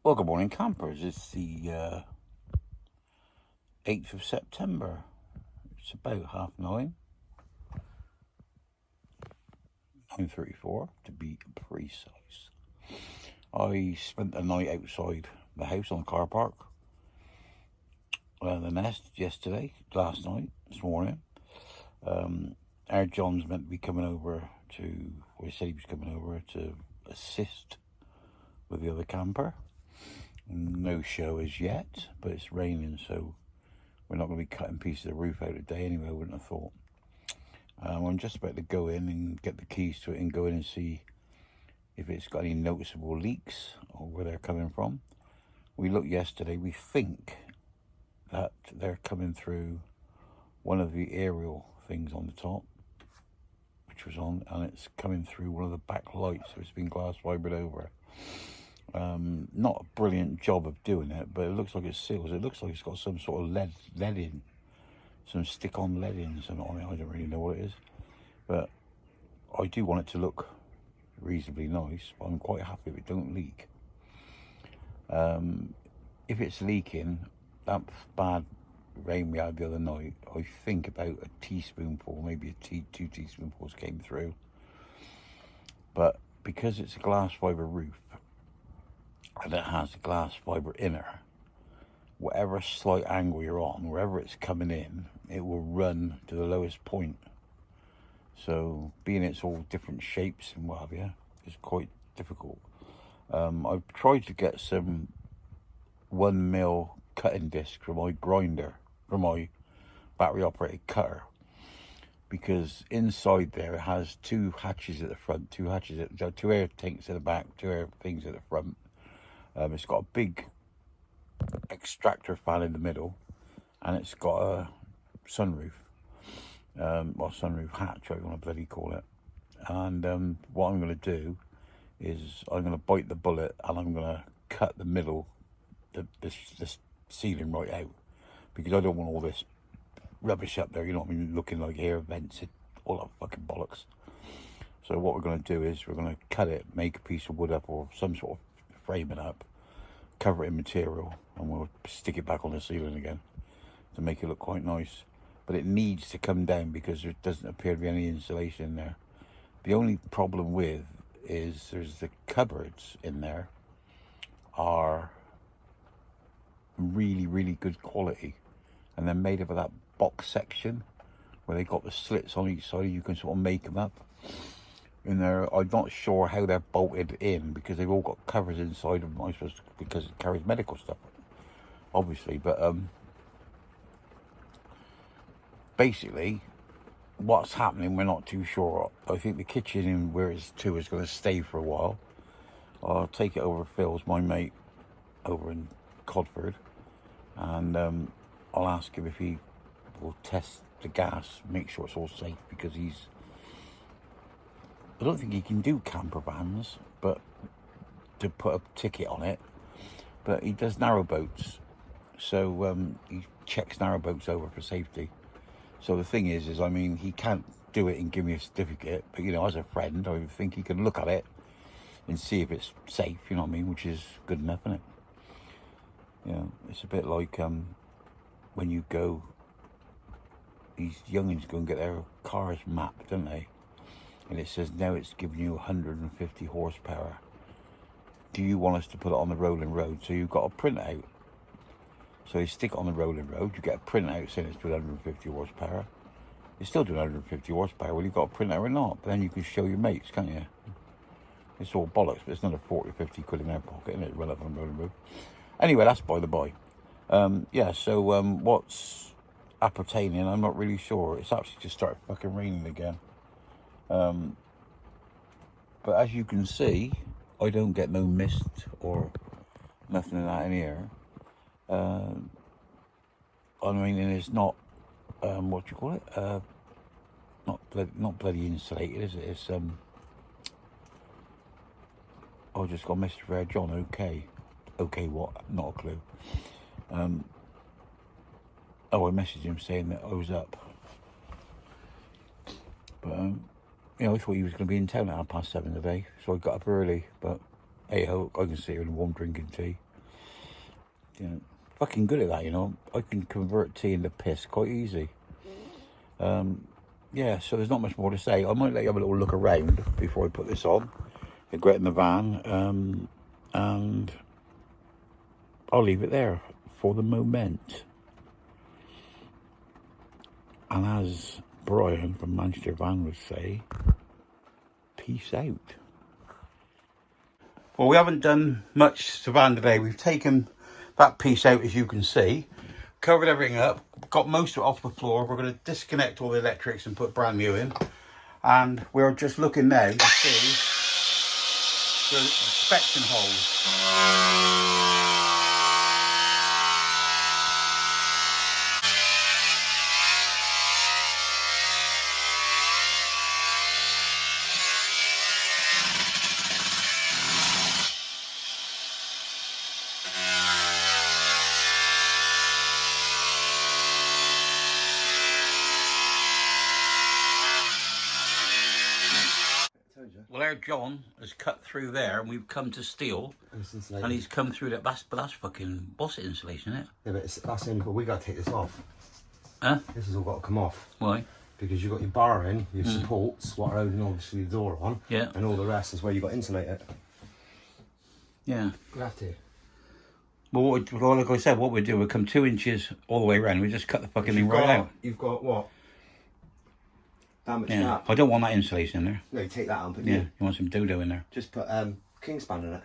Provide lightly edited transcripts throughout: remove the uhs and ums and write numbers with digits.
Well, good morning, campers. It's the 8th of September. It's about 9:30, 9:34 to be precise. I spent the night outside the house on the car park. The Nest last night, this morning. Our John's meant to be coming over he said he was coming over to assist with the other camper. No show as yet, but it's raining, so we're not going to be cutting pieces of the roof out today anyway, I wouldn't have thought. I'm just about to go in and get the keys to it and go in and see if it's got any noticeable leaks or where they're coming from. We looked yesterday, we think that they're coming through one of the aerial things on the top, which was on, and it's coming through one of the back lights, so it's been glass fibered over. Not a brilliant job of doing it, but it looks like it seals. It looks like it's got some sort of lead in, some stick-on lead in, something on it. I don't really know what it is, but I do want it to look reasonably nice. But I'm quite happy if it don't leak. If it's leaking, that bad rain we had the other night, I think about a teaspoonful, maybe two teaspoonfuls came through. But because it's a glass fibre roof, and it has a glass fibre inner, whatever slight angle you're on, wherever it's coming in, it will run to the lowest point. So being it's all different shapes and what have you, it's quite difficult. I've tried to get some 1mm cutting disc for my grinder, for my battery operated cutter, because inside there it has two hatches at the front, two air tanks at the back, two air things at the front. It's got a big extractor fan in the middle, and it's got a sunroof, sunroof hatch, I want to bloody call it. And what I'm going to do is I'm going to bite the bullet, and I'm going to cut the middle, the ceiling right out, because I don't want all this rubbish up there, you know what I mean, looking like air vents, all that fucking bollocks. So what we're going to do is we're going to cut it, make a piece of wood up or some sort of frame it up, cover it in material, and we'll stick it back on the ceiling again to make it look quite nice. But it needs to come down because there doesn't appear to be any insulation in there. The only problem with is there's the cupboards in there are really, really good quality, and they're made of that box section where they got the slits on each side. You can sort of make them up in there. I'm not sure how they're bolted in because they've all got covers inside of them, I suppose, because it carries medical stuff, obviously. But basically what's happening, we're not too sure. I think the kitchen in where it's to is going to stay for a while. I'll take it over to Phil's, my mate over in Codford, and I'll ask him if he will test the gas, make sure it's all safe, because I don't think he can do camper vans, but to put a ticket on it, but he does narrowboats, so he checks narrowboats over for safety. So the thing is I mean, he can't do it and give me a certificate, but you know, as a friend, I think he can look at it and see if it's safe, you know what I mean, which is good enough, isn't it? You know, it's a bit like when you go, these youngins go and get their cars mapped, don't they? And it says now it's giving you 150 horsepower. Do you want us to put it on the rolling road? So you've got a printout. So you stick it on the rolling road, you get a printout saying it's 150 horsepower. It's still doing 150 horsepower, well, you've got a printout or not, but then you can show your mates, can't you? It's all bollocks, but it's another 40 or 50 quid in their pocket, isn't it, run up on the rolling road. Anyway, that's by the by. What's appertaining, I'm not really sure. It's actually just started fucking raining again. But as you can see, I don't get no mist or nothing of that in here. I mean, and it's not, what do you call it? Not bloody insulated, is it? It's, I just got Mr. Fair John, okay. Okay, what? Not a clue. I messaged him saying that I was up. But, you know, I thought he was going to be in town at 7:30 today, so I got up early. But, hey ho, I can sit here and warm drinking tea. You know, fucking good at that, you know. I can convert tea into piss quite easy. Yeah, so there's not much more to say. I might let you have a little look around before I put this on. I get in the van, and I'll leave it there for the moment. And as Brian from Manchester Van would say, peace out. Well, we haven't done much to van today. We've taken that piece out, as you can see, covered everything up, got most of it off the floor. We're going to disconnect all the electrics and put brand new in. And we're just looking now to see the inspection holes. Well, our John has cut through there, and we've come to steel, and he's come through that. But that's fucking boss insulation, isn't it? Yeah, but that's the only. But we got to take this off. Huh? This has all got to come off. Why? Because you've got your bar in, your supports, what are holding obviously the door on, Yeah. and all the rest is where you got to insulate it. Yeah. You have to. Well, like I said, what we do, we come 2 inches all the way around. We just cut the fucking thing right out. You've got what? That much Yeah. gap. I don't want that insulation in there. No, you take that out and put Yeah. You want some dodo in there? Just put Kingspan in it.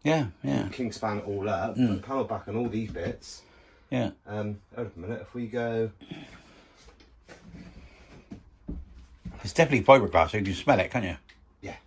Yeah. Yeah. Kingspan it all up. Put the panel back on all these bits. Yeah. Hold on a minute. If we go. It's definitely fiberglass. So you can smell it, can't you? Yeah.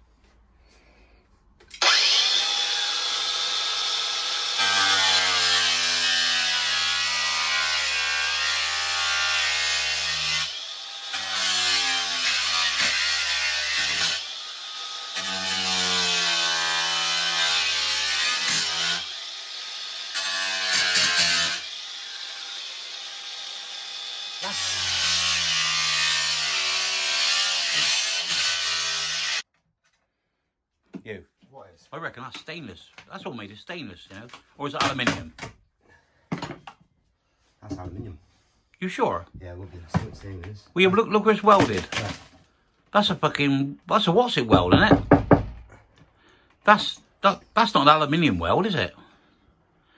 You. What is? I reckon that's stainless. That's all made of stainless, you know? Or is it aluminium? That's aluminium. You sure? Yeah, it would be. That's what stainless. Well, yeah, look where it's welded. Yeah. That's a fucking... That's a what's it weld, isn't it? That's not an aluminium weld, is it?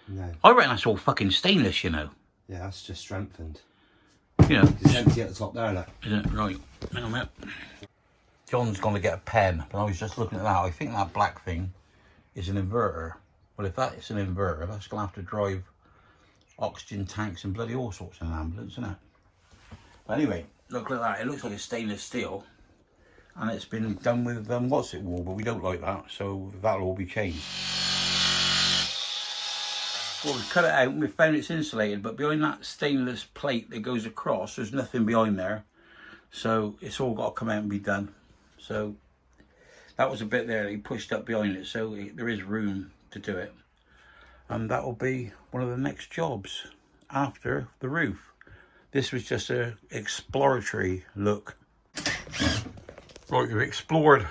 No. I reckon that's all fucking stainless, you know? Yeah, that's just strengthened. You know? It's empty at the top there, look. Is it? Right. Hang on a minute. John's gone to get a pen, but I was just looking at that. I think that black thing is an inverter. Well, if that is an inverter, that's going to have to drive oxygen tanks and bloody all sorts in an ambulance, isn't it? But anyway, look at that. It looks like it's stainless steel. And it's been done with what's it wool, but we don't like that, so that'll all be changed. Well, we've cut it out and we found it's insulated, but behind that stainless plate that goes across, there's nothing behind there. So it's all got to come out and be done. So that was a bit there that he pushed up behind it, so there is room to do it. And that will be one of the next jobs after the roof. This was just a exploratory look. Right, we've explored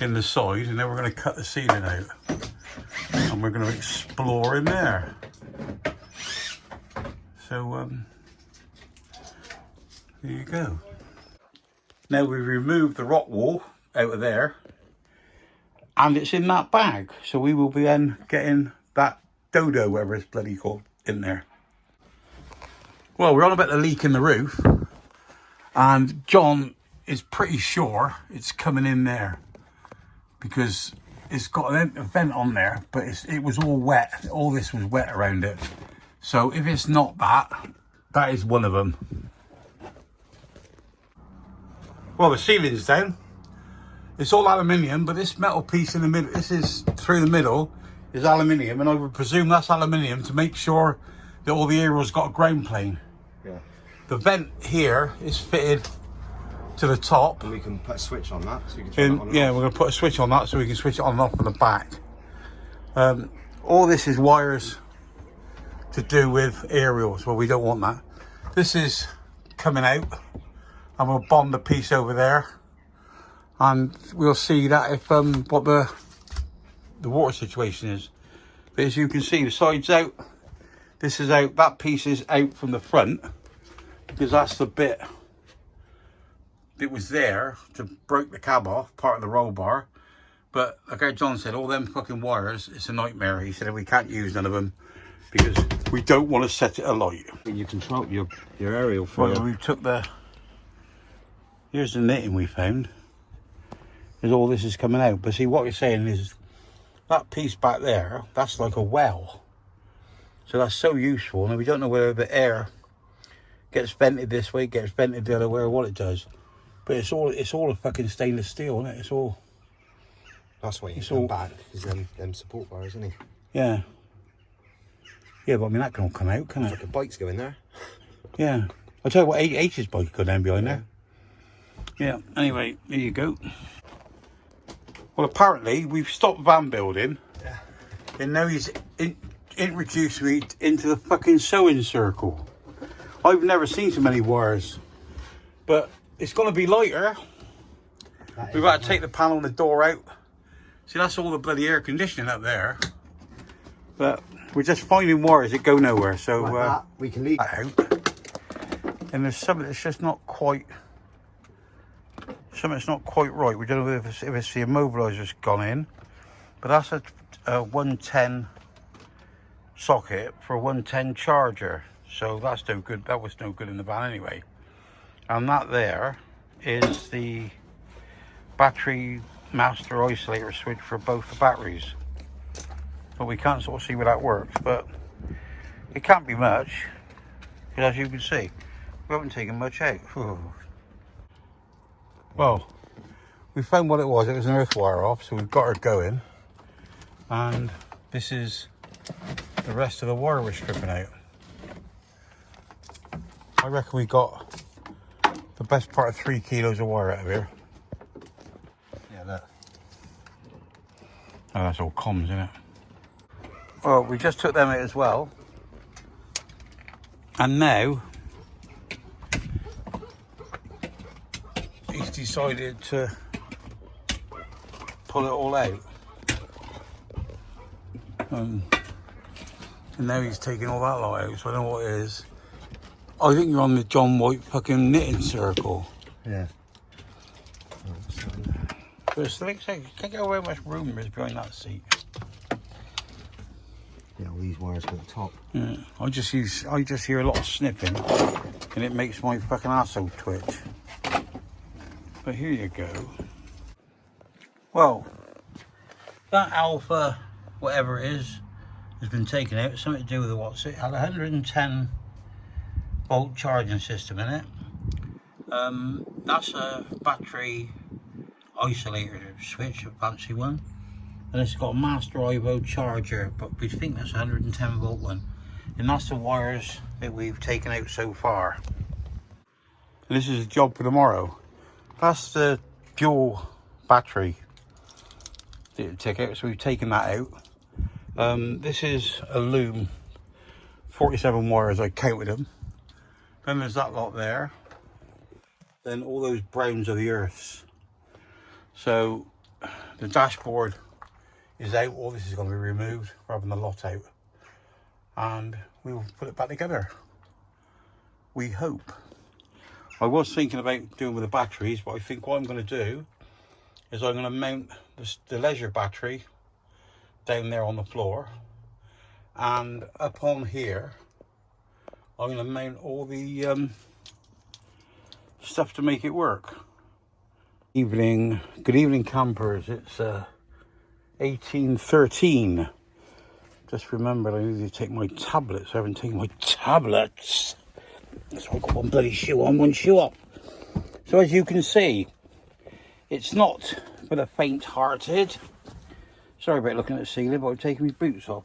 in the side, and then we're going to cut the ceiling out. And we're going to explore in there. So, there you go. Now we've removed the rock wall out of there, and it's in that bag. So we will be then getting that dodo, whatever it's bloody called, in there. Well, we're on about the leak in the roof, and John is pretty sure it's coming in there because it's got a vent on there, but it was all wet. All this was wet around it. So if it's not that, that is one of them. Well, the ceiling's down. It's all aluminium, but this metal piece in the middle, this is through the middle, is aluminium, and I would presume that's aluminium to make sure that all the aerial's got a ground plane. Yeah. The vent here is fitted to the top. And we can put a switch on that, so we can turn it on and Yeah, off. we're going to put a switch on that so we can switch it on and off on the back. All this is wires to do with aerials. Well, we don't want that. This is coming out, and we'll bond the piece over there, and we'll see that if what the water situation is. But as you can see, the side's out. This is out. That piece is out from the front because that's the bit that was there to break the cab off, part of the roll bar. But like how John said, all them fucking wires, it's a nightmare. He said we can't use none of them because we don't want to set it alight. You control your aerial for Well, we took the... Here's the knitting we found. As all this is coming out. But see, what you're saying is that piece back there, that's like a well. So that's so useful. And we don't know whether the air gets vented this way, gets vented the other way, or what it does. But it's all a fucking stainless steel, isn't it? It's all... That's why you come back, is them support bars, isn't it? Yeah. Yeah, but I mean, that can all come out, can't it? Like the bikes go in there. Yeah. I'll tell you what, H's bike go down behind there. Yeah, anyway, there you go. Well, apparently, we've stopped van building. Yeah. And now he's introduced me into the fucking sewing circle. I've never seen so many wires. But it's going to be lighter. We've got to take the panel and the door out. See, that's all the bloody air conditioning up there. But we're just finding wires that go nowhere. So Like we can leave that out. And there's something that's just not quite... Something's not quite right. We don't know if it's the immobiliser's gone in. But that's a 110 socket for a 110 charger. So that's no good. That was no good in the van anyway. And that there is the battery master isolator switch for both the batteries. But we can't sort of see where that works. But it can't be much. Because as you can see, we haven't taken much out. Whew. Well, we found what it was. It was an earth wire off, so we've got her going. And this is the rest of the wire we're stripping out. I reckon we got the best part of 3 kilos of wire out of here. Yeah, look. Oh, that's all comms, isn't it? Well, we just took them out as well. And now he's decided to pull it all out. And now he's taking all that lot out, so I don't know what it is. I think you're on the John White fucking knitting circle. Yeah. But it looks like you can't get away how much room there is behind that seat. Yeah, all these wires go to the top. Yeah, I just hear a lot of snipping, and it makes my fucking arsehole twitch. But here you go. Well, that Alpha, whatever it is, has been taken out. It's something to do with the what's it? Had a 110 volt charging system in it. That's a battery isolator switch, a fancy one. And it's got a master Ivo charger, but we think that's a 110 volt one. And that's the wires that we've taken out so far. And this is a job for tomorrow. That's the fuel battery that we take out, so we've taken that out. This is a loom, 47 wires, I counted them. Then there's that lot there. Then all those browns are the earths. So the dashboard is out, all this is going to be removed, rather than the lot out. And we'll put it back together. We hope. I was thinking about doing with the batteries, but I think what I'm going to do is I'm going to mount the leisure battery down there on the floor, and up on here I'm going to mount all the stuff to make it work. Good evening campers, it's 18:13. Just remembered I need to take my tablets. I haven't taken my tablets. So I've got one bloody shoe on, one shoe off. So as you can see, it's not for the faint-hearted. Sorry about looking at the ceiling, but I've taken my boots off.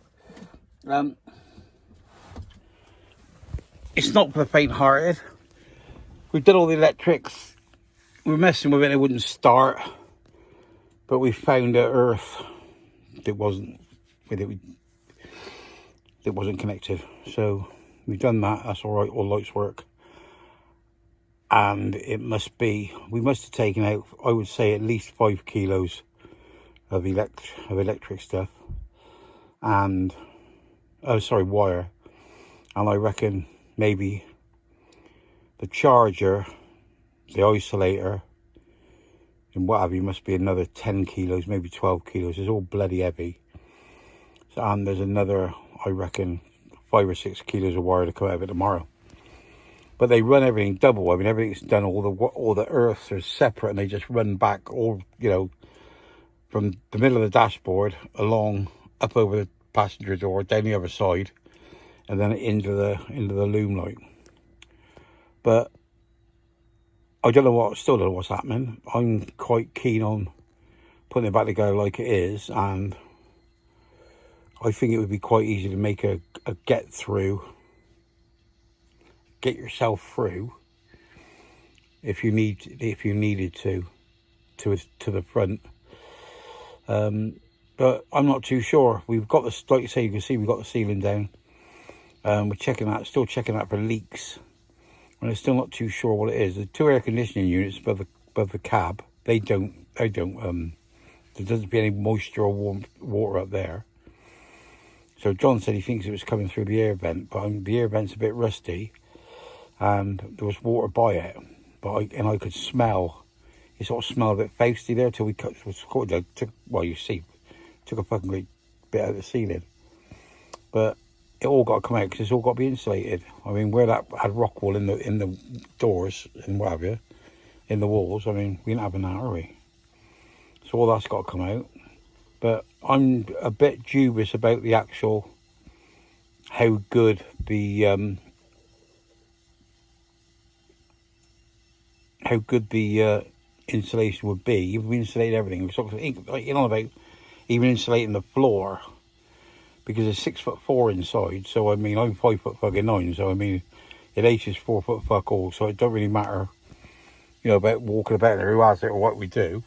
It's not for the faint-hearted. We've done all the electrics. We were messing with it, it wouldn't start. But we found an earth that wasn't with it. That wasn't connected. So we've done that. That's all right. All lights work. And it must be. We must have taken out, I would say, at least 5 kilos of electric stuff. and wire, and I reckon maybe the charger, the isolator, and what have you must be another 10 kilos, maybe 12 kilos. It's all bloody heavy. So, and there's another, I reckon, 5 or 6 kilos of wire to come out of it tomorrow. But they run everything double. I mean, everything's done, all the earths are separate, and they just run back all, you know, from the middle of the dashboard along, up over the passenger door, down the other side, and then into the loom light. But I don't know still don't know what's happening. I'm quite keen on putting it back together like it is, and I think it would be quite easy to make a get yourself through if you needed to the front. But I'm not too sure. We've got the, like you say, you can see we've got the ceiling down. We're still checking that for leaks. And I'm still not too sure what it is. The 2 air conditioning units above the cab, there doesn't be any moisture or warm water up there. So John said he thinks it was coming through the air vent, but the air vent's a bit rusty, and there was water by it. But I could smell. It sort of smelled a bit feisty there till we took a fucking great bit out of the ceiling. But it all got to come out because it's all got to be insulated. I mean, where that had rock wool in the doors and what have you, in the walls, I mean, we didn't have an that, are we? So all that's got to come out. But I'm a bit dubious about the actual, how good the insulation would be. You've insulated everything. We're talking, you know, about even insulating the floor, because it's 6'4" inside. So I mean, I'm 5'9". So I mean, it is 4 foot fuck all. So it don't really matter, you know, about walking about there, who has it or what we do.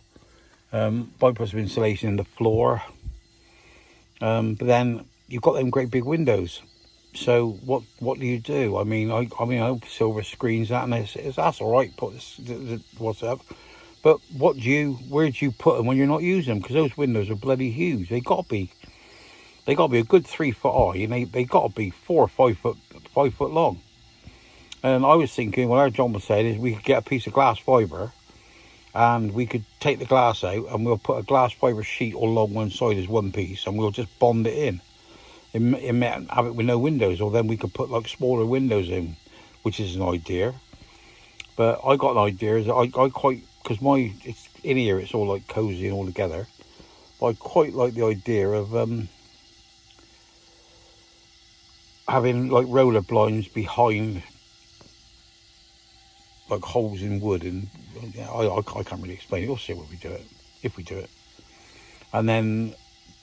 By put some insulation in the floor. But then you've got them great big windows. So what do you do? I mean, I hope silver screens that, and that's all right. Put what's up, but where do you put them when you're not using them? Because those windows are bloody huge. They got to be a good 3 foot high, and they got to be 4 or 5 foot long. And I was thinking, what our John was saying is we could get a piece of glass fibre, and we could take the glass out, and we'll put a glass fibre sheet all along one side as one piece, and we'll just bond it in. Have it with no windows, or then we could put like smaller windows in, which is an idea. But I got an idea, is I quite, because it's in here, it's all like cozy and all together. But I quite like the idea of having like roller blinds behind, like holes in wood, and I can't really explain it. We'll see what we do it, if we do it. And then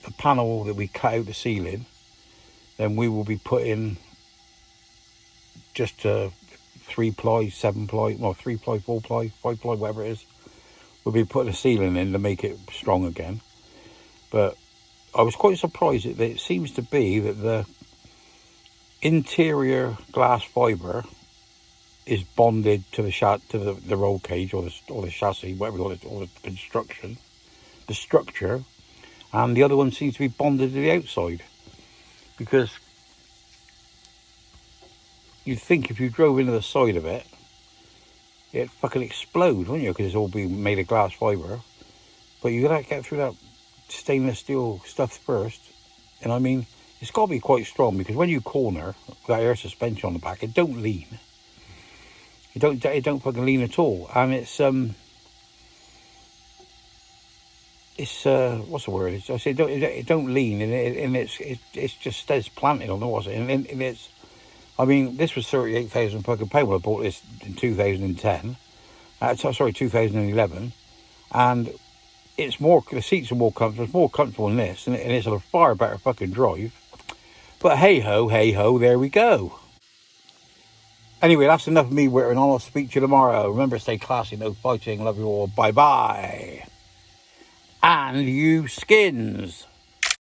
the panel that we cut out the ceiling, then we will be putting just 3 ply, 7 ply, well, 3 ply, 4 ply, 5 ply, whatever it is. We'll be putting a ceiling in to make it strong again. But I was quite surprised that it seems to be that the interior glass fibre is bonded to the roll cage or the chassis, whatever you call it, or the construction, the structure, and the other one seems to be bonded to the outside. Because you'd think if you drove into the side of it, it'd fucking explode, wouldn't you? Because it's all being made of glass fibre. But you gotta get through that stainless steel stuff first. And I mean, it's got to be quite strong, because when you corner that air suspension on the back, it don't lean. It don't fucking lean at all. And it's what's the word? I say it don't lean, and it's just stays planted on the what's it, and it's. I mean, this was 38,000 fucking pound when I bought this in 2010. 2011, and it's more. The seats are more comfortable. It's more comfortable than this, and it's a far better fucking drive. But hey ho, there we go. Anyway, that's enough of me whittering on. I'll speak to you tomorrow. Remember, stay classy, no fighting. Love you all. Bye bye. And you skins.